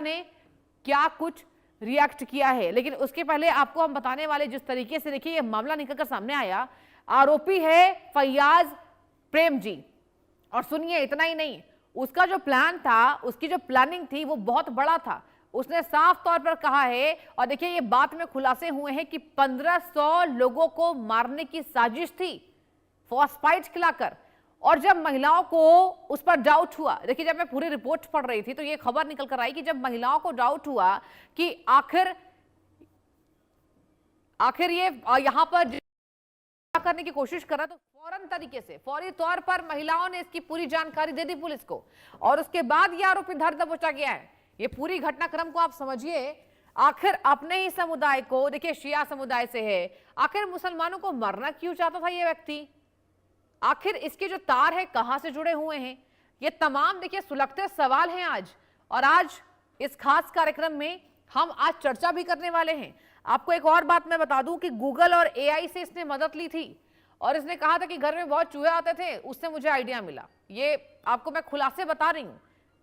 ने क्या कुछ रिएक्ट किया है। लेकिन उसके पहले आपको हम बताने वाले, जिस तरीके से देखिए ये मामला निकलकर सामने आया, आरोपी है फैयाज प्रेम जी। और सुनिए, इतना ही नहीं, उसका जो प्लान था, उसकी जो प्लानिंग थी वो बहुत बड़ा था। उसने साफ तौर पर कहा है, और देखिए ये बात में खुलासे हुए हैं कि 1500 लोगों को मारने की साजिश थी फॉस्फाइड खिलाकर। और जब महिलाओं को उस पर डाउट हुआ, देखिए जब मैं पूरी रिपोर्ट पढ़ रही थी तो ये खबर निकल कर आई कि जब महिलाओं को डाउट हुआ कि आखिर ये यहां पर करने की कोशिश करा, तो फौरन तरीके से, फौरी तौर पर महिलाओं ने इसकी पूरी जानकारी दे दी पुलिस को, और उसके बाद ये आरोपी धर दबोचा गया है। ये पूरी घटनाक्रम को आप समझिए। आखिर अपने ही समुदाय को, देखिए शिया समुदाय से है, आखिर मुसलमानों को मारना क्यों चाहता था ये व्यक्ति? आखिर इसके जो तार है कहां से जुड़े हुए हैं? ये तमाम देखिए सुलगते सवाल हैं आज। और आज इस खास कार्यक्रम में हम आज चर्चा भी करने वाले हैं। आपको एक और बात मैं बता दूं कि गूगल और एआई से इसने मदद ली थी, और इसने कहा था कि घर में बहुत चूहे आते थे, उससे मुझे आइडिया मिला। ये आपको मैं खुलासे बता रही हूं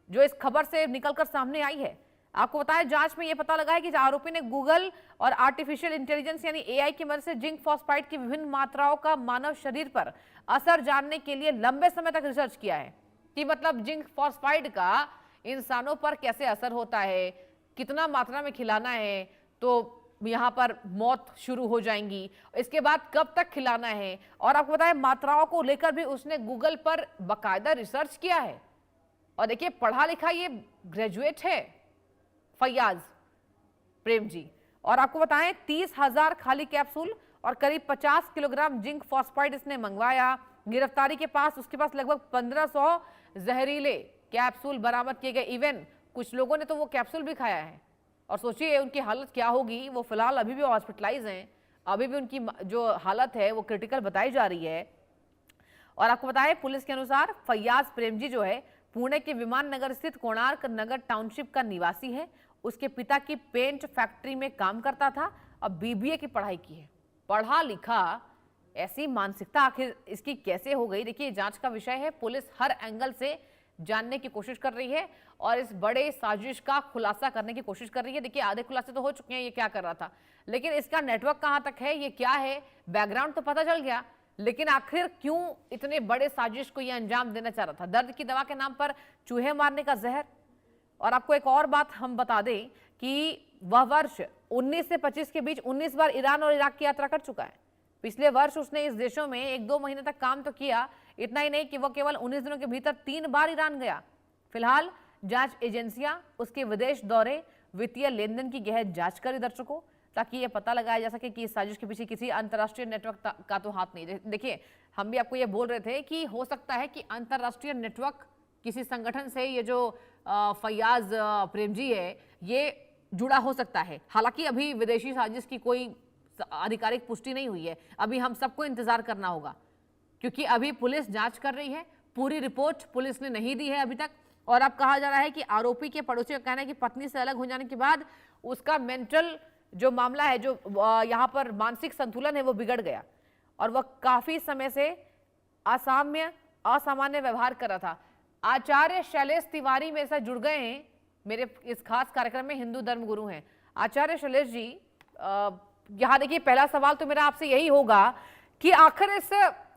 जो इस खबर से निकलकर सामने आई है। आपको बताया, जांच में यह पता लगा है कि आरोपी ने गूगल और आर्टिफिशियल इंटेलिजेंस यानी एआई की मदद से जिंक फॉस्फाइड की विभिन्न मात्राओं का मानव शरीर पर असर जानने के लिए लंबे समय तक रिसर्च किया है कि मतलब जिंक फॉस्फाइड का इंसानों पर कैसे असर होता है, कितना मात्रा में खिलाना है तो यहां पर मौत शुरू हो जाएंगी, इसके बाद कब तक खिलाना है। और आपको बताया, मात्राओं को लेकर भी उसने गूगल पर बाकायदा रिसर्च किया है। और देखिए पढ़ा लिखा ये ग्रेजुएट है फैयाज प्रेम जी। और आपको बताएं 30,000 खाली कैप्सूल और करीब 50 किलोग्राम जिंक फॉस्फाइड इसने मंगवाया। गिरफ्तारी के पास उसके पास लगभग 1500 जहरीले कैप्सूल बरामद किए गए। इवन कुछ लोगों ने तो वो कैप्सूल भी खाया है, और सोचिए उनकी हालत क्या होगी। वो फिलहाल अभी भी हॉस्पिटलाइज हैं, अभी भी उनकी जो हालत है वो क्रिटिकल बताई जा रही है। और आपको बताएं, पुलिस के अनुसार फैयाज प्रेम जी जो है पुणे के विमान नगर स्थित कोणार्क नगर टाउनशिप का निवासी है। उसके पिता की पेंट फैक्ट्री में काम करता था, अब बीबीए की पढ़ाई की है। पढ़ा लिखा, ऐसी मानसिकता आखिर इसकी कैसे हो गई? देखिए जांच का विषय है, पुलिस हर एंगल से जानने की कोशिश कर रही है और इस बड़े साजिश का खुलासा करने की कोशिश कर रही है। देखिए आधे खुलासे तो हो चुके हैं, ये क्या कर रहा था, लेकिन इसका नेटवर्क कहां तक है, ये क्या है, बैकग्राउंड तो पता चल गया, लेकिन आखिर क्यों इतने बड़े साजिश को ये अंजाम देना चाह रहा था? दर्द की दवा के नाम पर चूहे मारने का जहर। और आपको एक और बात हम बता दें कि वह वर्ष 19 से 25 के बीच 19 बार ईरान और इराक की यात्रा कर चुका है। पिछले वर्ष उसने इस देशों में 1-2 महीने तक काम तो किया। इतना ही नहीं कि वह केवल 19 दिनों के भीतर 3 बार ईरान गया। फिलहाल जांच एजेंसियां उसके विदेश दौरे, वित्तीय लेनदेन की गहन जांच करें दर्शकों, ताकि ये पता लगाया जा सके कि इस साजिश के पीछे किसी अंतर्राष्ट्रीय नेटवर्क का तो हाथ नहीं। देखिए हम भी आपको ये बोल रहे थे कि हो सकता है कि अंतर्राष्ट्रीय नेटवर्क किसी संगठन से ये जो फैयाज प्रेम जी है ये जुड़ा हो सकता है। हालांकि अभी विदेशी साजिश की कोई आधिकारिक पुष्टि नहीं हुई है, अभी हम सबको इंतजार करना होगा, क्योंकि अभी पुलिस जांच कर रही है। पूरी रिपोर्ट पुलिस ने नहीं दी है अभी तक। और अब कहा जा रहा है कि आरोपी के पड़ोसी का कहना है कि पत्नी से अलग हो जाने के बाद उसका मेंटल जो मामला है, जो यहाँ पर मानसिक संतुलन है, वो बिगड़ गया और वह काफी समय से असामान्य व्यवहार कर रहा था। आचार्य शैलेश तिवारी मेरे साथ जुड़ गए हैं मेरे इस खास कार्यक्रम में, हिंदू धर्म गुरु हैं। आचार्य शैलेश जी, यहाँ देखिए पहला सवाल तो मेरा आपसे यही होगा कि आखिर इस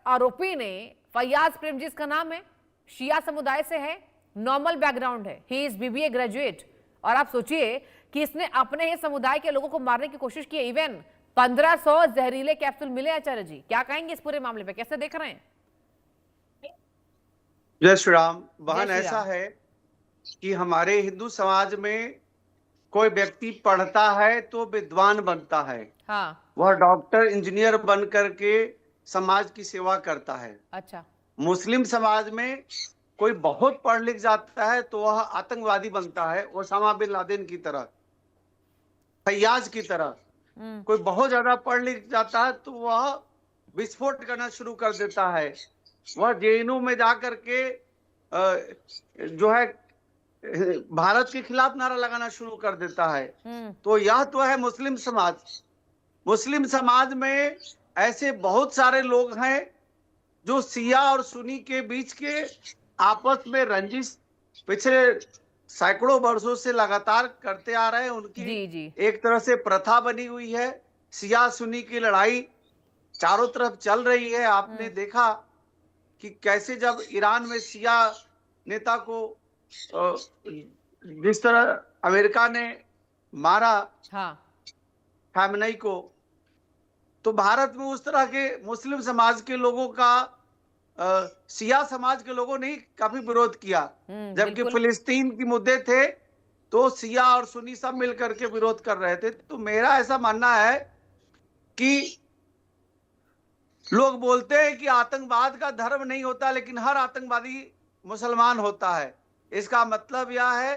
आरोपी ने, फैयाज प्रेम जी इसका नाम है, शिया समुदाय से है, नॉर्मल बैकग्राउंड है, ही इज बीबीए ग्रेजुएट, और आप सोचिए कि इसने अपने ही समुदाय के लोगों को मारने की कोशिश की। इवन 1500 जहरीले कैप्सूल मिले। आचार्य जी क्या कहेंगे इस पूरे मामले पे, कैसे देख रहे हैं? जय श्री राम। बहन, ऐसा है कि हमारे हिंदू समाज में कोई व्यक्ति पढ़ता है तो विद्वान बनता है। हाँ। वह डॉक्टर इंजीनियर बन करके समाज की सेवा करता है। अच्छा। मुस्लिम समाज में कोई बहुत पढ़ लिख जाता है तो वह आतंकवादी बनता है, ओसामा बिन लादेन की तरह, फैयाज की तरह। कोई बहुत ज्यादा पढ़ लिख जाता है तो वह विस्फोट करना शुरू कर देता है। वह जेएनयू में जाकर के जो है भारत के खिलाफ नारा लगाना शुरू कर देता है। तो यह तो है मुस्लिम समाज। मुस्लिम समाज में ऐसे बहुत सारे लोग हैं जो शिया और सुन्नी के बीच के आपस में रंजिश पिछले सैकड़ों वर्षों से लगातार करते आ रहे हैं। उनकी जी जी। एक तरह से प्रथा बनी हुई है। शिया सुन्नी की लड़ाई चारों तरफ चल रही है। आपने देखा कि कैसे जब ईरान में शिया नेता को जिस तरह अमेरिका ने मारा हाँ। खामनेई को, तो भारत में उस तरह के मुस्लिम समाज के लोगों का शिया समाज के लोगों ने काफी विरोध किया। जबकि बिल्कुल। फिलिस्तीन के मुद्दे थे तो शिया और सुन्नी सब मिलकर के विरोध कर रहे थे। तो मेरा ऐसा मानना है कि लोग बोलते हैं कि आतंकवाद का धर्म नहीं होता, लेकिन हर आतंकवादी मुसलमान होता है। इसका मतलब यह है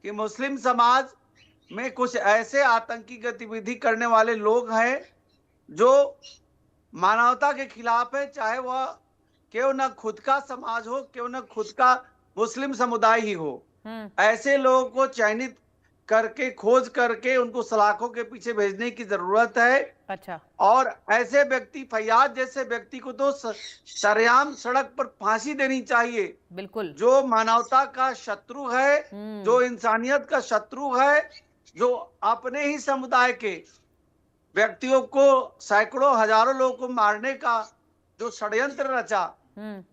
कि मुस्लिम समाज में कुछ ऐसे आतंकी गतिविधि करने वाले लोग हैं जो मानवता के खिलाफ है, चाहे वह क्यों न खुद का समाज हो, क्यों न खुद का मुस्लिम समुदाय ही हो। ऐसे लोगों को चयनित करके, खोज करके उनको सलाखों के पीछे भेजने की जरूरत है। अच्छा। और ऐसे व्यक्ति, फैयाज जैसे व्यक्ति को तो सरेआम सड़क पर फांसी देनी चाहिए। बिल्कुल। जो मानवता का शत्रु है, जो इंसानियत का शत्रु है, जो अपने ही समुदाय के व्यक्तियों को, सैकड़ों हजारों लोगों को मारने का जो षड्यंत्र रचा,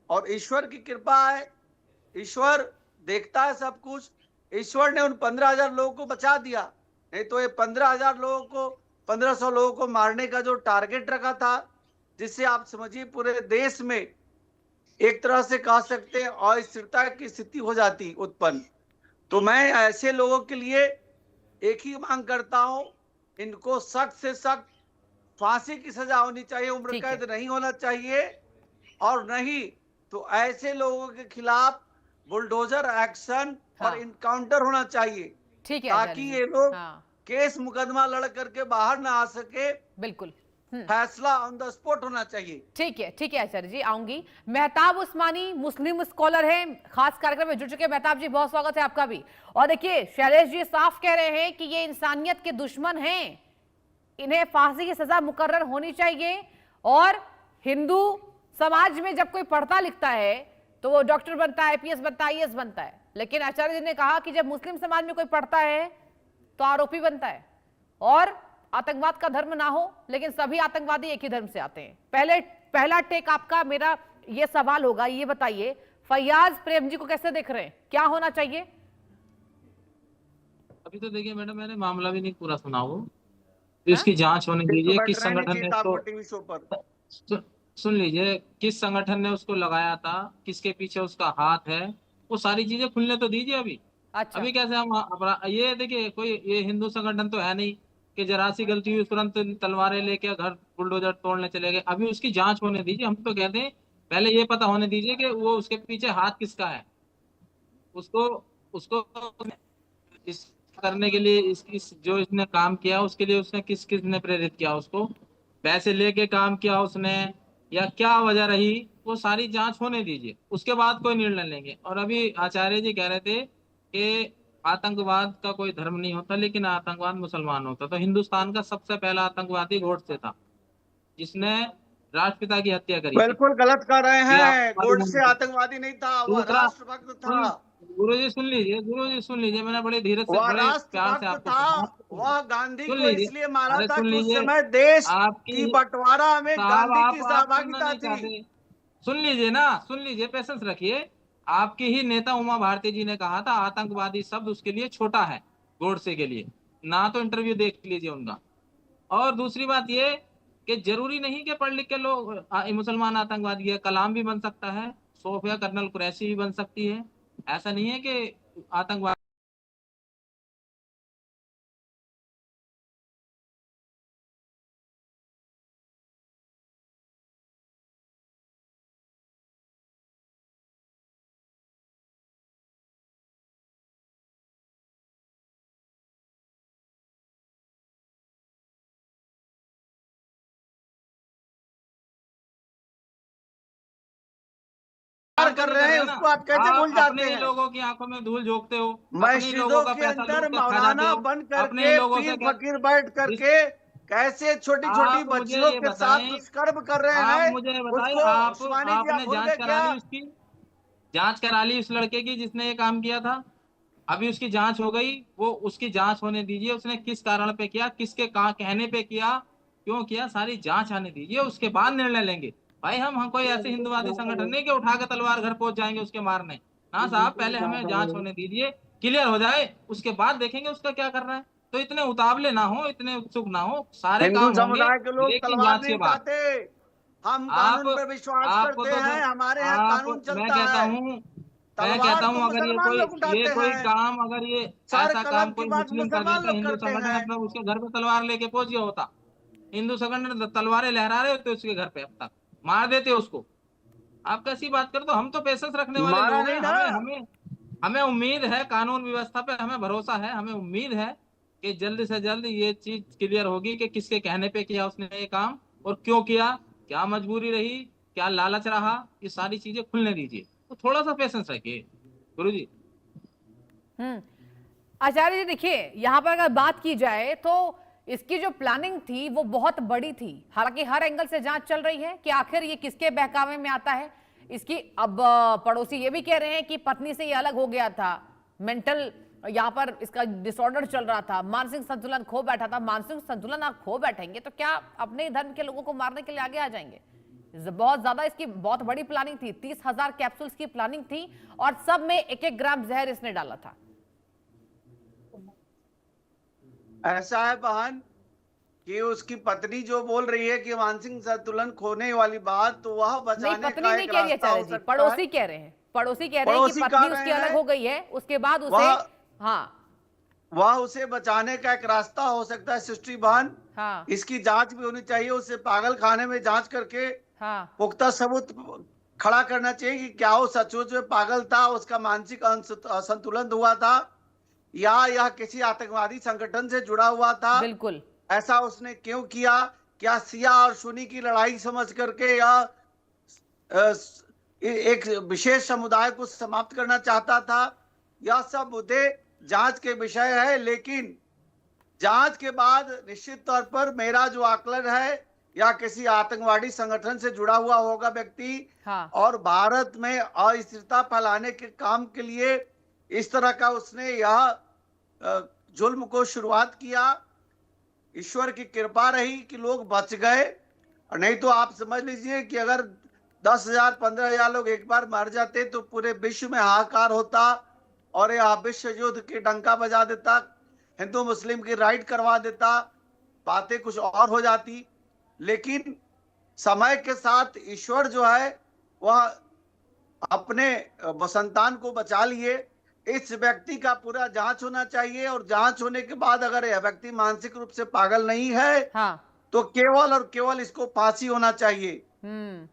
और ईश्वर की कृपा है, ईश्वर देखता है सब कुछ। ईश्वर ने उन 15,000 लोगों को बचा दिया, नहीं तो ये 15,000 लोगों को, 1,500 लोगों को मारने का जो टारगेट रखा था, जिससे आप समझिए पूरे देश में एक तरह से कह सकते हैं अस्थिरता की स्थिति हो जाती उत्पन्न। तो मैं ऐसे लोगों के लिए एक ही मांग करता हूं, इनको सख्त से सख्त फांसी की सजा होनी चाहिए, उम्र कैद नहीं होना चाहिए। और नहीं तो ऐसे लोगों के खिलाफ बुलडोजर एक्शन और इनकाउंटर होना चाहिए, ठीक है, ताकि ये लोग हाँ। केस मुकदमा लड़ करके बाहर ना आ सके। बिल्कुल। फैसला ऑन द स्पॉट होना चाहिए। ठीक है आचार्य जी, आऊंगी। मेहताब उस्मानी मुस्लिम स्कॉलर हैं, खास कार्यक्रम में जुड़ चुके हैं। मेहताब जी, बहुत स्वागत है आपका भी। और देखिए, शैलेश जी साफ कह रहे हैं कि ये इंसानियत के दुश्मन हैं, इन्हें फांसी की सजा मुकर्रर होनी चाहिए। और हिंदू समाज में जब कोई पढ़ता लिखता है तो वो डॉक्टर बनता है, आईपीएस बनता है, आईएएस बनता है। लेकिन आचार्य जी ने कहा कि जब मुस्लिम समाज में कोई पढ़ता है तो आरोपी बनता है। और आतंकवाद का धर्म ना हो, लेकिन सभी आतंकवादी एक ही धर्म से आते हैं। पहला टेक आपका, मेरा ये सवाल होगा, ये बताइए फैयाज प्रेम जी को कैसे देख रहे हैं, क्या होना चाहिए? अभी तो देखिए मैडम, मैंने मामला भी नहीं पूरा सुना वो, तो इसकी जांच होने दीजिए। किस संगठन ने उसको, सुन लीजिए, किस संगठन ने उसको लगाया था, किसके पीछे उसका हाथ है, वो सारी चीजें खुलने तो दीजिए अभी। अच्छा। अभी कैसे हम अपना, ये देखिए, कोई ये हिंदू संगठन तो है नहीं कि जरा सी गलती हुई तुरंत तलवारें लेके घर बुलडोजर तोड़ने चले गए। अभी उसकी जांच होने दीजिए। हम तो कहते हैं पहले ये पता होने दीजिए कि वो उसके पीछे हाथ किसका है। उसको उसको इस करने के लिए, जो इसने काम किया उसके लिए उसने किसने प्रेरित किया उसको, पैसे लेके काम किया उसने या क्या वजह रही, वो सारी जांच होने दीजिए, उसके बाद कोई निर्णय लेंगे। और अभी आचार्य जी कह रहे थे कि आतंकवाद का कोई धर्म नहीं होता, लेकिन आतंकवाद मुसलमान होता। तो हिंदुस्तान का सबसे पहला आतंकवादी गोडसे था, जिसने राष्ट्रपिता की हत्या करी। बिल्कुल गलत कर रहे हैं, गोडसे आतंकवादी नहीं था, वह राष्ट्रभक्त था। गुरु जी सुन लीजिए, मैंने बड़े धीरज से, बड़े प्यार से आपको था। वह गांधी को इसलिए मारा था कि उस समय देश की बंटवारा में गांधी की सहभागिता थी। सुन लीजिए, पेशेंस रखिए। आपकी ही नेता उमा भारती जी ने कहा था आतंकवादी शब्द उसके लिए छोटा है गोडसे के लिए, ना तो इंटरव्यू देख लीजिए उनका। और दूसरी बात ये कि जरूरी नहीं कि पढ़ लिख के लोग मुसलमान आतंकवादी है, कलाम भी बन सकता है, सोफिया कर्नल कुरैशी भी बन सकती है। ऐसा नहीं है कि आतंकवाद कर रहे हैं, उसको आप कैसे भूल जाते हैं? लोगों की आंखों में धूल झोंकते हो, मस्जिदों के अंदर मौलाना बन करके, पीर फकीर बैठ करके कैसे छोटी छोटी बच्चियों के साथ दुष्कर्म कर रहे हैं। मुझे बताइए, आपने जांच करा ली उसकी, जांच करा ली उस लड़के की जिसने ये काम किया था? अभी उसकी जांच हो गई, वो उसकी जांच होने दीजिए, उसने किस कारण पे किया, किसके कहा कहने पे किया, क्यों किया, सारी जांच आने दीजिए, उसके बाद निर्णय लेंगे। भाई हम कोई ऐसे हिंदुवादी संगठन नहीं कि उठा के तलवार घर पहुंच जाएंगे उसके मारने। ना साहब, पहले हमें जांच होने दीजिए, क्लियर हो जाए, उसके बाद देखेंगे उसका क्या करना है। तो इतने उतावले ना हो, इतने उत्सुक ना हो, सारे हिंदू काम होंगे समुदाय के लोग लेकिन तलवार जांच नहीं के बाद। उठाते। हम आप कानून पे विश्वास आपको करते तो हैं, फिर हमारे यहाँ आप कानून मैं चलता कहता है। हूँ मैं तलवार कहता तो हूँ अगर मुसलमान लोग ये उठाते कोई हैं। काम, अगर ये सर ऐसा कलम काम की कोई बात मुस्लिम कर मुसलमान देता, लोग हिंदू करते संगठन हैं। अपना उसके घर पे तलवार लेके पहुंच गया होता, हिंदू संगठन तलवारें लहरा रहे होते उसके घर पे, अब तक मार देते उसको। आप कैसी बात करते हो? हम तो पेशेंस रखने वाले मारा लोग हैं, नहीं ना। हमें हमें हमें उम्मीद है, कानून व्यवस्था पे हमें भरोसा है, हमें उम्मीद है कि जल्द से जल्द ये चीज क्लियर होगी कि किसके कहने पे किया उसने ये काम और क्यों किया, क्या मजबूरी रही, क्या लालच रहा, ये सारी चीजें खुलने दीजिए। तो थोड़ा सा पेशेंस रखिए गुरु जी। आचार्य जी देखिए, यहां पर अगर बात की जाए तो इसकी जो प्लानिंग थी वो बहुत बड़ी थी। हालांकि हर एंगल से जांच चल रही है कि आखिर ये किसके बहकावे में आता है। इसकी अब पड़ोसी ये भी कह रहे हैं कि पत्नी से ये अलग हो गया था, मेंटल यहाँ पर इसका डिसऑर्डर चल रहा था, मानसिक संतुलन खो बैठा था। मानसिक संतुलन आप खो बैठेंगे तो क्या अपने धर्म के लोगों को मारने के लिए आगे आ जाएंगे? बहुत ज्यादा इसकी बहुत बड़ी प्लानिंग थी, 30,000 कैप्सूल्स की प्लानिंग थी और सब में 1-1 ग्राम जहर इसने डाला था। ऐसा है बहन कि उसकी पत्नी जो बोल रही है कि मानसिक संतुलन खोने वाली बात, तो वह नहीं, बचाने पत्नी का नहीं एक कह रही है रास्ता आचार्य हो जी, सकता है। पड़ोसी कह रहे हैं। पड़ोसी कह रहे हैं कि पड़ोसी पत्नी कह उसकी रहे अलग हैं हो गई है, उसके बाद उसे वह हाँ वह उसे बचाने का एक रास्ता हो सकता है। सृष्टि बहन, हाँ इसकी जांच भी होनी चाहिए, उसे पागल खाने में जांच करके हाँ पुख्ता सबूत खड़ा करना चाहिए कि क्या वो सचमुच में पागल था, उसका मानसिक असंतुलन हुआ था, या यह किसी आतंकवादी संगठन से जुड़ा हुआ था। बिल्कुल। ऐसा उसने क्यों किया? क्या सिया और सुन्नी की लड़ाई समझ करके या एक विशेष समुदाय को समाप्त करना चाहता था? यह सब मुद्दे जांच के विषय है। लेकिन जांच के बाद निश्चित तौर पर मेरा जो आकलन है, या किसी आतंकवादी संगठन से जुड़ा हुआ होगा व्यक्ति, हाँ और भारत में अस्थिरता फैलाने के काम के लिए इस तरह का उसने यह जुल्म को शुरुआत किया। ईश्वर की कृपा रही कि लोग बच गए, और नहीं तो आप समझ लीजिए कि अगर 10,000 15,000 लोग एक बार मर जाते तो पूरे विश्व में हाहाकार होता और यह विश्व युद्ध की डंका बजा देता, हिंदू मुस्लिम की राइट करवा देता, बातें कुछ और हो जाती। लेकिन समय के साथ ईश्वर जो है वह अपने संतान को बचा लिए। इस व्यक्ति का पूरा जांच होना चाहिए, और जांच होने के बाद अगर यह व्यक्ति मानसिक रूप से पागल नहीं है हाँ तो केवल और केवल इसको फांसी होना चाहिए।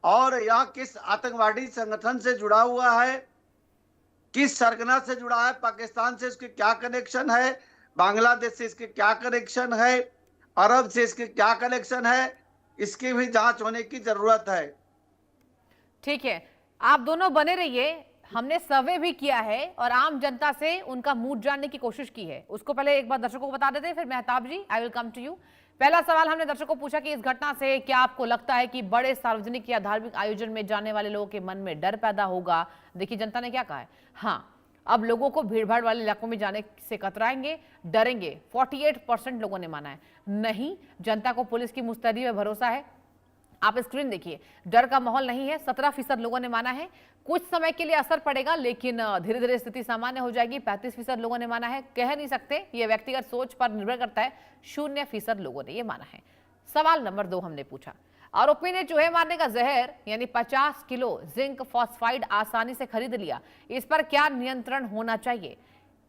और यह किस आतंकवादी संगठन से जुड़ा हुआ है, किस सरगना से जुड़ा है, पाकिस्तान से इसके क्या कनेक्शन है, बांग्लादेश से इसके क्या कनेक्शन है, अरब से इसके क्या कनेक्शन है, इसकी भी जांच होने की जरूरत है। ठीक है, आप दोनों बने रहिए। हमने सर्वे भी किया है और आम जनता से उनका मूड जानने की कोशिश की है। उसको पहले एक बार दर्शकों को बता देते हैं, फिर Mehtab ji I will come to you. पहला सवाल हमने दर्शकों को पूछा कि इस घटना से क्या आपको लगता है कि बड़े सार्वजनिक या धार्मिक आयोजन में जाने वाले लोगों के मन में डर पैदा होगा? देखिए जनता ने क्या कहा है। हाँ, अब लोगों को भीड़भाड़ वाले इलाकों में जाने से कतराएंगे, डरेंगे। 48% लोगों ने माना है नहीं। जनता को पुलिस की मुस्तैदी में भरोसा है। आप स्क्रीन देखिए, डर का माहौल नहीं है। 17% लोगों ने माना है कुछ समय के लिए असर पड़ेगा लेकिन धीरे धीरे स्थिति सामान्य हो जाएगी। 35% लोगों ने माना है कह नहीं सकते, यह व्यक्तिगत सोच पर निर्भर करता है। 0% लोगों ने यह माना है। सवाल नंबर 2 हमने पूछा, आरोपी ने चूहे मारने का जहर यानी 50 किलो जिंक फॉस्फाइड आसानी से खरीद लिया, इस पर क्या नियंत्रण होना चाहिए?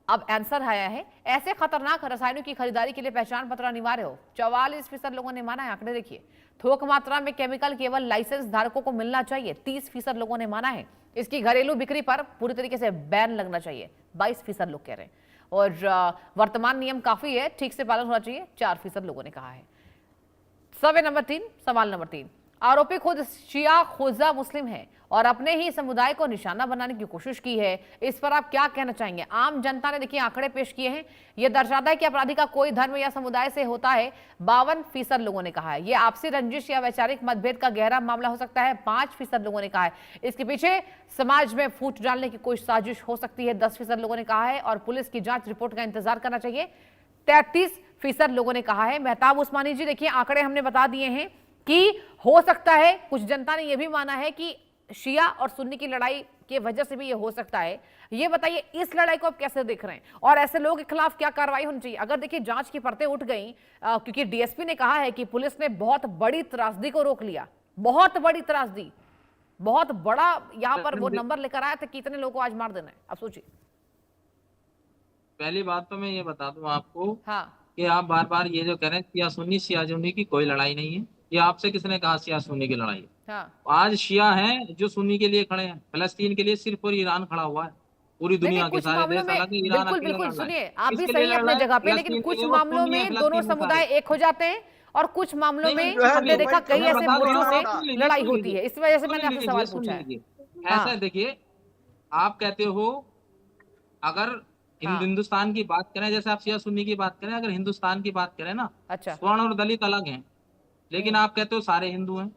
अब आंसर आया है, ऐसे खतरनाक रसायनों की खरीदारी के लिए पहचान पत्र अनिवार्य हो। 44% लोगों ने माना है। आंकड़े देखिए, थोक मात्रा में केमिकल केवल लाइसेंस धारकों को मिलना चाहिए। 30% लोगों ने माना है इसकी घरेलू बिक्री पर पूरी तरीके से बैन लगना चाहिए। 22% लोग कह रहे हैं। और वर्तमान नियम काफी है, ठीक से पालन होना चाहिए। 4% लोगों ने कहा है। सर्वे नंबर 3, सवाल नंबर 3, आरोपी खुद शिया खोजा मुस्लिम है और अपने ही समुदाय को निशाना बनाने की कोशिश की है। इस पर आप क्या कहना चाहेंगे? आम जनता ने देखिए आंकड़े पेश किए हैं, यह दर्शाता है कि अपराधी का कोई धर्म या समुदाय से होता है। 52% लोगों ने कहा है। यह आपसी रंजिश या वैचारिक मतभेद का गहरा मामला हो सकता है, 5% लोगों ने कहा है। इसके पीछे समाज में फूट डालने की कोई साजिश हो सकती है, 10% लोगों ने कहा है। और पुलिस की जांच रिपोर्ट का इंतजार करना चाहिए, 33% लोगों ने कहा है। मेहताब उस्मानी जी, देखिए आंकड़े हमने बता दिए हैं कि हो सकता है, कुछ जनता ने यह भी माना है कि शिया और सुन्नी की लड़ाई की वजह से भी ये हो सकता है। ये बताइए इस लड़ाई को आप कैसे देख रहे हैं और ऐसे लोगों के खिलाफ क्या कार्रवाई होनी चाहिए? अगर देखिए जांच की परतें उठ गई, क्योंकि डीएसपी ने कहा है कि पुलिस ने बहुत बड़ी त्रासदी को रोक लिया, बहुत बड़ी त्रासदी, बहुत बड़ा यहाँ पर वो नंबर लेकर आया था कि इतने लोगों को आज मार देना है। अब सोचिए। पहली बात तो मैं ये बता दूं आपको, हाँ, कि आप बार बार ये जो कह रहे हैं शिया सुन्नी की कोई लड़ाई नहीं है। ये आपसे किसने कहा शिया सुन्नी की लड़ाई है? हाँ। आज शिया हैं जो सुन्नी के लिए खड़े हैं, फलस्तीन के लिए सिर्फ और ईरान खड़ा हुआ है। पूरी दुनिया के कुछ सारे मामलों देश में अलग है, ईरान बिल्कुल अकेला बिल्कुल लड़ रहा है। सुनिए, आप भी किसके लिए सही लड़ अपने रहा है? जगह पे, लेकिन फलस्तीन के कुछ लिए, वो मामलों सुन्नी है, में फलस्तीन दोनों में समुदाय सारे। एक हो जाते हैं और कुछ मामलों नहीं, में जो है हमने देखा कई मैं ऐसे बता मोर्चों रहा से हूँ, लड़ाई सुन होती लीजिए, है। इस वजह से मैंने आपसे सवाल सुन पूछा है। लीजिए। हाँ। ऐसा देखिए, आप कहते हो अगर हाँ। हिंदुस्तान की बात करें, जैसे आप शिया सुन्नी की बात करें, अगर हिंदुस्तान की बात करें ना, अच्छा। स्वर्ण और दलित अलग हैं, लेकिन आप कहते हो सारे हिंदू हैं,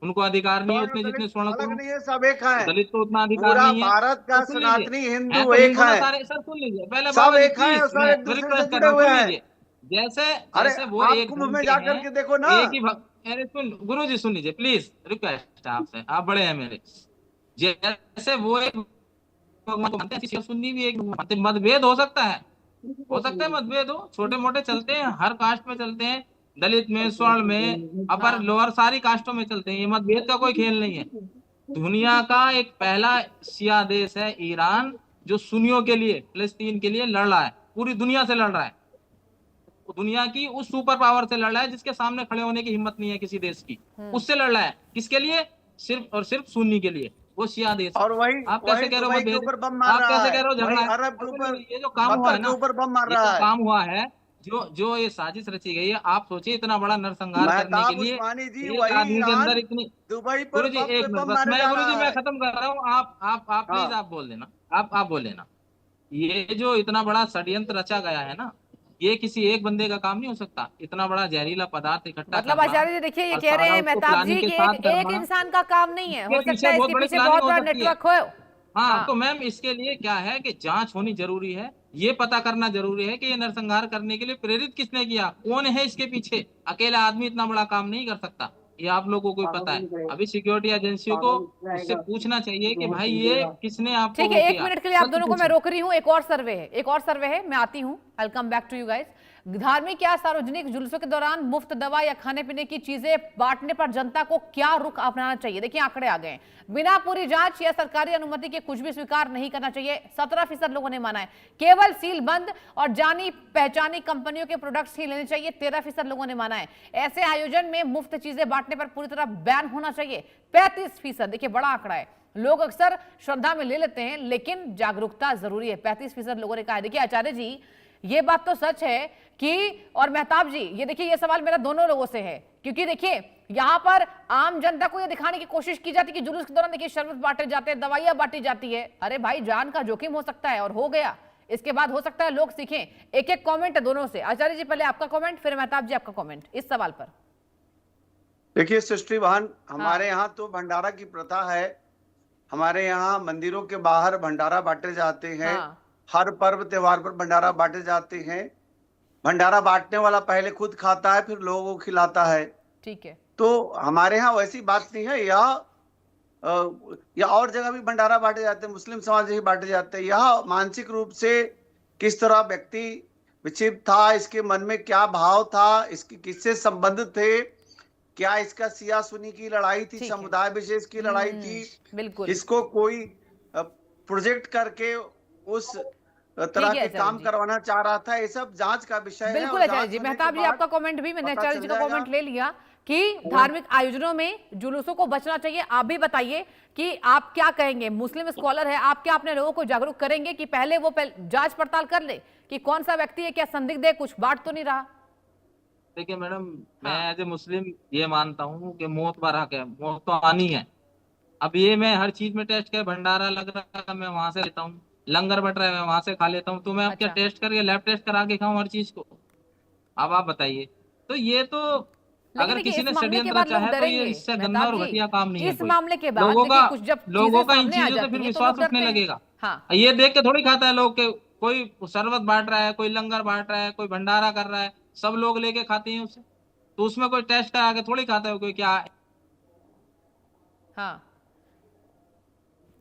उनको अधिकार नहीं है उतने जितने स्वर्ण को, अलग नहीं है, सब एक है। दलित को उतना अधिकार पूरा नहीं है। भारत का तो सुन लीजिए, सनातनी हैं हिंदू तो एक हिंदू ना है, सारे। सर सुन लीजिए पहले, सब बाबा जी एक है और प्लीज, सब मैं एक दूसरे से रिक्वेस्ट कर जुड़े रहा हूँ, हुए सुन हैं। लीजिए। जैसे अरे जैसे वो आप एक कुंभ धर्म में के जा हैं, करके देखो ना। एक ही अरे सुन गुरु जी, सुन लीजिए प्लीज, रिक्वेस्ट है आपसे, आप बड़े हैं मेरे। जैसे वो एक भगवान को मानते हैं, शिया सुन्नी भी एक भगवान मानते हैं। मतभेद हो सकता है मतभेद हो, छोटे मोटे चलते हैं, हर कास्ट में चलते हैं, दलित में, स्वर्ण में, अपर लोअर सारी कास्टों में चलते हैं। ये मतभेद का कोई खेल नहीं है। दुनिया का एक पहला शिया देश है ईरान, जो सुन्नियों के लिए, फिलिस्तीन के लिए लड़ रहा है, पूरी दुनिया से लड़ रहा है। दुनिया की उस सुपर पावर से लड़ रहा है जिसके सामने खड़े होने की हिम्मत नहीं है किसी देश की, उससे लड़ रहा है। किसके लिए? सिर्फ और सिर्फ सुन्नी के लिए, वो शिया देश। और वही आप कैसे कह रहे हो दुबई के मतभेद? ऊपर बम मार आप रहा कैसे है, कह रहे हो वही झगड़ा? अरब के ऊपर, ये जो काम हुआ है कतर ना, के ऊपर बम मार ये जो रहा है। काम हुआ है, जो ये साजिश रची गई है, आप सोचिए इतना बड़ा नरसंहार करने के मेहताब लिए उस्मानी जी, एक वही आदमी के ईरान अंदर इतनी। दुबई पर गुरु जी बम एक पे मिनट बम बस, मारे मैं जा गुरु जी रहा मैं है। खत्म कर रहा हूँ, आप प्लीज हाँ। आप बोल देना, आप बोल लेना। ये जो इतना बड़ा षड्यंत्र रचा गया है ना, ये किसी एक बंदे का काम नहीं हो सकता। इतना बड़ा जहरीला पदार्थ इकट्ठा मतलब करना आचार्य जी देखिए ये और कह रहे सारा हैं उसको मेहताब प्लानिंग जी के कि साथ एक करना, इंसान का काम नहीं है, हो इसके सकता है बहुत इसके बड़ी पीछे प्लानिंग बहुत हो बड़ा सकती है। नेटवर्क हो। हाँ, तो मैम इसके लिए क्या है कि जांच होनी जरूरी है। ये पता करना जरूरी है कि ये नरसंहार करने के लिए प्रेरित किसने किया, कौन है इसके पीछे। अकेला आदमी इतना बड़ा काम नहीं कर सकता, ये आप लोगों को पता है। अभी सिक्योरिटी एजेंसियों को उससे पूछना चाहिए कि भाई ये किसने आपको ठीक वो है, एक किया, मिनट के लिए आप सच दोनों को मैं पूछो। रोक रही हूँ। एक और सर्वे है, मैं आती हूँ। I come back to you guys. धार्मिक या सार्वजनिक जुलूसों के दौरान मुफ्त दवा या खाने पीने की चीजें बांटने पर जनता को क्या रुख अपनाना चाहिए? देखिए आंकड़े आ गए हैं। बिना पूरी जांच या सरकारी अनुमति के कुछ भी स्वीकार नहीं करना चाहिए, 17% लोगों ने माना है। केवल सील बंद और जानी पहचानी कंपनियों के प्रोडक्ट्स ही लेने चाहिए, 13% लोगों ने माना है। ऐसे आयोजन में मुफ्त चीजें बांटने पर पूरी तरह बैन होना चाहिए, 35%। देखिए बड़ा आंकड़ा है। लोग अक्सर श्रद्धा में ले लेते हैं, लेकिन जागरूकता जरूरी है, 35% लोगों ने कहा है। देखिए आचार्य जी ये बात तो सच है कि, और मेहताब जी ये देखिए, ये सवाल मेरा दोनों लोगों से है, क्योंकि देखिए यहां पर आम जनता को ये दिखाने की कोशिश की जाती है कि जुलूस के दौरान देखिए शरबत बांटे जाते हैं, दवाइयां बांटी जाती है। अरे भाई जान का जोखिम हो सकता है, और हो गया। इसके बाद हो सकता है लोग सीखें। एक एक कमेंट है दोनों से। आचार्य जी पहले आपका कमेंट, फिर मेहताब जी आपका कमेंट इस सवाल पर। देखिए सृष्टि बहन, हमारे यहाँ तो भंडारा की प्रथा है। हमारे यहाँ मंदिरों के बाहर भंडारा बांटे जाते हैं। हाँ। हर पर्व त्योहार पर भंडारा बांटे जाते हैं। भंडारा बांटने वाला पहले खुद खाता है, फिर लोगों को खिलाता है। ठीक है। तो हमारे यहाँ वैसी बात नहीं है। या और जगह भी भंडारा बांटे जाते हैं, मुस्लिम समाज में ही बांटे जाते हैं। यह मानसिक रूप से किस तरह व्यक्ति विक्षिप्त था, इसके मन में क्या भाव था, इसकी किससे संबंध थे, क्या इसका सिया सुनी की लड़ाई थी, समुदाय विशेष की लड़ाई थी, बिल्कुल। इसको कोई प्रोजेक्ट करके उस तरह के काम करवाना चाह रहा था, ये सब जांच का विषय है। बिल्कुल आचार्य जी। मेहताब जी आपका कमेंट भी, मैंने आचार्य जी का कमेंट ले लिया कि धार्मिक आयोजनों में जुलूसों को बचना चाहिए। आप भी बताइए कि आप क्या कहेंगे, मुस्लिम स्कॉलर है, आप क्या अपने लोगों को जागरूक करेंगे कि पहले वो जांच पड़ताल कर ले कि कौन सा व्यक्ति है, क्या संदिग्ध है, कुछ बांट तो नहीं रहा? देखिए मैडम, मैं हाँ। एज ए मुस्लिम ये मानता हूँ कि मौत पर हक है, मौत तो आनी है। अब ये मैं हर चीज में टेस्ट कर, भंडारा लग रहा है मैं वहां से लेता हूँ, लंगर बट रहा है मैं वहां से खा लेता हूँ, तो मैं अब क्या अच्छा, टेस्ट करके लैब टेस्ट करा के खाऊं हर चीज को? अब आप बताइए। तो ये तो लेकिन अगर देखिए किसी इस ने मामले के षड्यंत्र बाद रचा लोग है तो ये डरेंगे इससे गंदा मेहताब और जी। घटिया काम नहीं है इस कोई। मामले के बाद लोगों देखिए का कुछ जब चीजें लोगों का इन सामने आ चीजों से जाती फिर हैं तो विश्वास लोग उठने डरते हैं। लगेगा। हाँ, ये देख के थोड़ी खाता है लोग के कोई शरबत बांट रहा है, कोई लंगर बांट रहा है, कोई भंडारा कर रहा है, सब लोग लेके खाते हैं उससे, तो उसमें कोई टेस्ट करा के थोड़ी खाता है कोई क्या है। हाँ।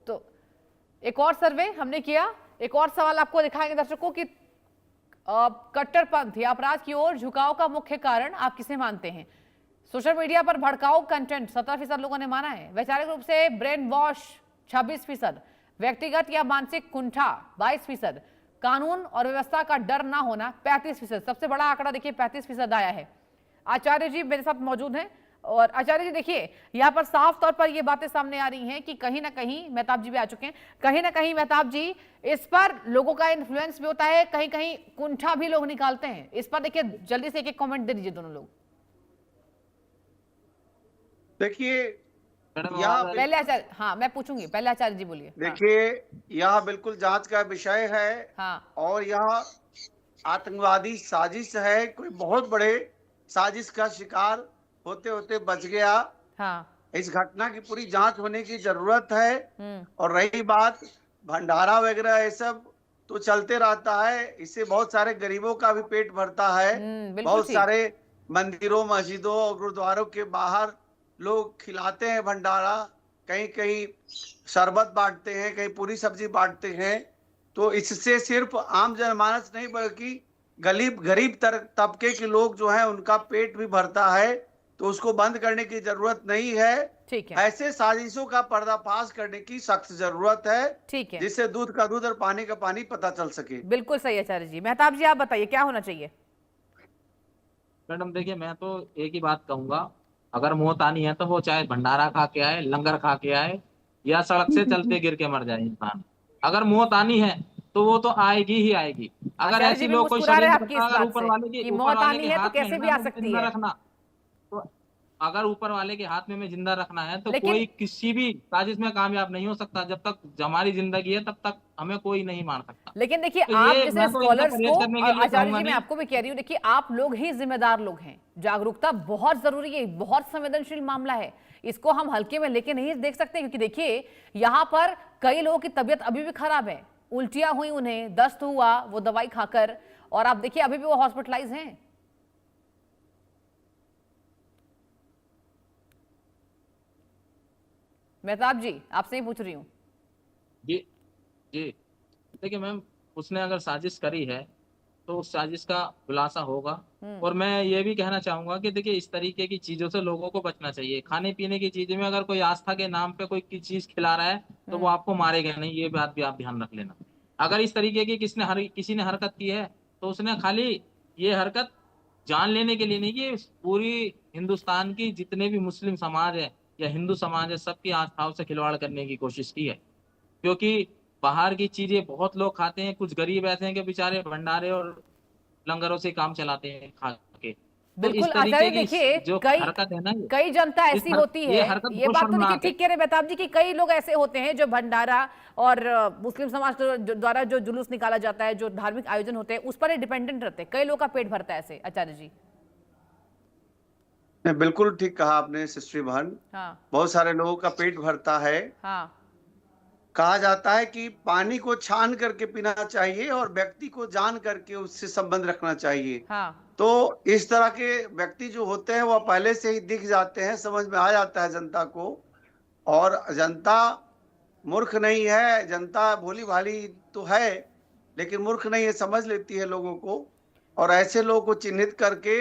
तो एक और सर्वे हमने किया, एक और सवाल आपको दिखाएंगे दर्शकों की कट्टरपंथ या अपराध की ओर झुकाव का मुख्य कारण आप किसे मानते हैं? सोशल मीडिया पर भड़काऊ कंटेंट 17% लोगों ने माना है, वैचारिक रूप से ब्रेन वॉश 26%, व्यक्तिगत या मानसिक कुंठा 22%, कानून और व्यवस्था का डर ना होना 35%। सबसे बड़ा आंकड़ा देखिए 35% आया है। आचार्य जी मेरे साथ मौजूद हैं और आचार्य जी देखिए यहाँ पर साफ तौर पर ये बातें सामने आ रही हैं कि कहीं ना कहीं मेहताब जी भी आ चुके हैं, कहीं ना कहीं मेहताब जी इस पर लोगों का इन्फ्लुएंस भी होता है, कहीं कहीं कुंठा भी लोग निकालते हैं। इस पर देखिए जल्दी से एक एक कमेंट दे दीजिए दोनों लोग। देखिए मैडम यह आवाज आ रही है? पहले आचार्य, हाँ मैं पूछूंगी, पहले आचार्य जी बोलिए। हाँ, देखिए यह बिल्कुल जांच का विषय है हाँ, और यह आतंकवादी साजिश है। कोई बहुत बड़े साजिश का शिकार होते होते बच गया। हाँ। इस घटना की पूरी जांच होने की जरूरत है। हम्म, और रही बात भंडारा वगैरह ये सब तो चलते रहता है, इससे बहुत सारे गरीबों का भी पेट भरता है। बिल्कुल बहुत ठीक। सारे मंदिरों मस्जिदों और गुरुद्वारों के बाहर लोग खिलाते हैं भंडारा, कहीं कहीं शरबत बांटते हैं, कहीं पूरी सब्जी बांटते हैं। तो इससे सिर्फ आम जनमानस नहीं बल्कि गरीब गरीब तबके के लोग जो हैं उनका पेट भी भरता है। तो उसको बंद करने की जरूरत नहीं है। ठीक है, ऐसे साजिशों का पर्दाफाश करने की सख्त जरूरत है, ठीक है, जिससे दूध का दूध और पानी का पानी पता चल सके। बिल्कुल सही आचार्य जी। मेहताब जी आप बताइए क्या होना चाहिए? मैडम देखिए, मैं तो एक ही बात कहूंगा, अगर मौत आनी है तो वो चाहे भंडारा खा के आए, लंगर खा के आए, या सड़क से चलते गिर के मर जाए इंसान। अगर मौत आनी है तो वो तो आएगी ही आएगी। अगर आचार्य जी ऐसी भी लोग कोई मुस्कुरा रहे हैं षड्यंत्र आपकी करता इस है, अगर बात से कि ऊपर मौत वाले आनी के है तो हाथ में कैसे है भी ना आ मुझे सकती जिंदा है। रखना, तो अगर ऊपर वाले के हाथ में मैं जिंदा रखना है तो लेकिन कोई किसी भी साजिश में कामयाब नहीं हो सकता। जब तक हमारी जिंदगी है तब तक हमें कोई नहीं मार सकता। लेकिन देखिए तो आप ये जैसे मैं तो इनसे स्कॉलर्स को, परहेज करने के और लिए आचार्य कहूंगा जी मैं नहीं। आपको भी कह रही हूँ, देखिए आप लोग ही जिम्मेदार लोग हैं। जागरूकता बहुत जरूरी है, बहुत संवेदनशील मामला है, इसको हम हल्के में लेके नहीं देख सकते। क्योंकि देखिए यहाँ पर कई लोगों की तबीयत अभी भी खराब है, उल्टियां हुई, उन्हें दस्त हुआ वो दवाई खाकर, और आप देखिए अभी भी वो हॉस्पिटलाइज हैं। मेहताब जी आपसे ही पूछ रही हूँ। जी जी। देखिए मैम, उसने अगर साजिश करी है तो उस साजिश का खुलासा होगा। और मैं ये भी कहना चाहूंगा कि देखिए, इस तरीके की चीजों से लोगों को बचना चाहिए। खाने पीने की चीजों में अगर कोई आस्था के नाम पे कोई चीज खिला रहा है तो वो आपको मारेगा नहीं, ये बात भी आप ध्यान रख लेना। अगर इस तरीके की किसी ने हरकत की है तो उसने खाली ये हरकत जान लेने के लिए नहीं की, पूरी हिंदुस्तान की जितने भी मुस्लिम समाज है या हिंदू समाज है, सबकी आस्थाओं से खिलवाड़ करने की कोशिश की है। क्योंकि बाहर की चीजें बहुत लोग खाते हैं, कुछ गरीब ऐसे हैं कि बेचारे भंडारे और लंगरों से काम चलाते हैं खा के। तो बिल्कुल इस आचार्य तरीके की जी, देखिए जो कई हरकत है ना, कई जनता ऐसी होती ये है, हरकत ये बहुत बात तो देखिए शर्मनाक है। ठीक कह रहे मेहताब जी कि कई लोग ऐसे होते हैं जो भंडारा और मुस्लिम समाज द्वारा जो जुलूस निकाला जाता है, जो धार्मिक आयोजन होते हैं उस पर ही डिपेंडेंट रहते हैं। कई लोग का पेट भरता है ऐसे। आचार्य जी नहीं, बिल्कुल ठीक कहा आपने सिस्टर बहन। हाँ, बहुत सारे लोगों का पेट भरता है। हाँ, कहा जाता है कि पानी को छान करके पीना चाहिए और व्यक्ति को जान करके उससे संबंध रखना चाहिए। हाँ, तो इस तरह के व्यक्ति जो होते हैं वह पहले से ही दिख जाते हैं, समझ में आ जाता है जनता को। और जनता मूर्ख नहीं है, जनता भोली भाली तो है, लेकिन मूर्ख नहीं है, समझ लेती है लोगों को। और ऐसे लोगों को चिन्हित करके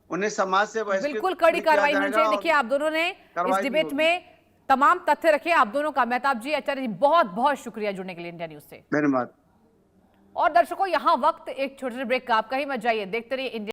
उन्हें समाज से बहिष्कृत बिल्कुल कड़ी भी किया कार्रवाई होनी जाएगा चाहिए। और देखिए आप दोनों ने इस कार्रवाई भी डिबेट होगी। में तमाम तथ्य रखे आप दोनों का। मेहताब जी, आचार्य जी, बहुत बहुत शुक्रिया जुड़ने के लिए इंडिया न्यूज से। धन्यवाद। और दर्शकों यहाँ वक्त एक छोटे से ब्रेक का, आप कहीं मत जाइए, देखते रहिए इंडिया।